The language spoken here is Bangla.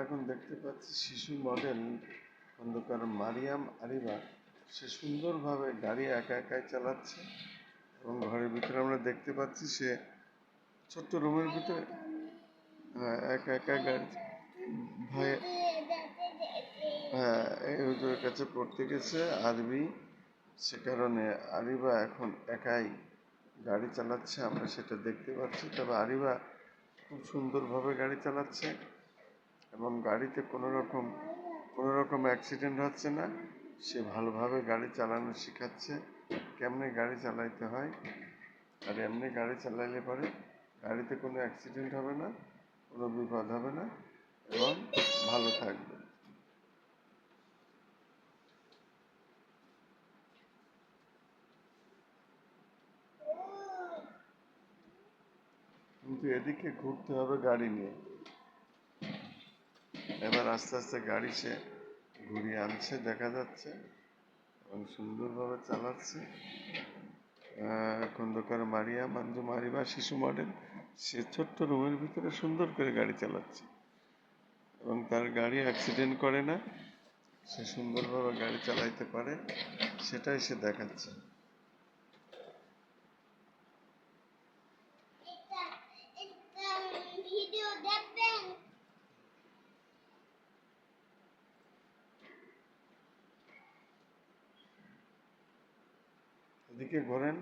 এখন দেখতে পাচ্ছি শিশু মডেল খন্দকার মারিয়াম আরিবা। সে সুন্দরভাবে গাড়ি একা একাই চালাচ্ছে এবং ঘরের ভিতরে আমরা দেখতে পাচ্ছি সে ছোট্ট রুমের ভিতরে একা একা গাড়ি ভাই এই হুজুরের কাছে পড়তে গেছে আরবি, সে কারণে আরিবা এখন একাই গাড়ি চালাচ্ছে, আমরা সেটা দেখতে পাচ্ছি। তবে আরিবা খুব সুন্দরভাবে গাড়ি চালাচ্ছে এবং গাড়িতে কোনো রকম অ্যাক্সিডেন্ট হচ্ছে না। সে ভালোভাবে গাড়ি চালানো শেখাচ্ছে, কেমনে গাড়ি চালাইতে হয়, আর এমনি গাড়ি চালাইলে পরে গাড়িতে কোনো অ্যাক্সিডেন্ট হবে না, কোনো বিপদ হবে না এবং ভালো থাকবে। কিন্তু এদিকে ঘুরতে হবে গাড়ি নিয়ে। এবার আস্তে আস্তে গাড়ি সে ঘুরিয়ে আনছে দেখা যাচ্ছে এবং সুন্দরভাবে চালাচ্ছে। খন্দকার মারিয়াম আঞ্জুম আরিবা শিশু মডেল, সে ছোট্ট রুমের ভিতরে সুন্দর করে গাড়ি চালাচ্ছে এবং তার গাড়ি অ্যাক্সিডেন্ট করে না, সে সুন্দরভাবে গাড়ি চালাইতে পারে, সেটাই সে দেখাচ্ছে। এদিকে ঘোরেন।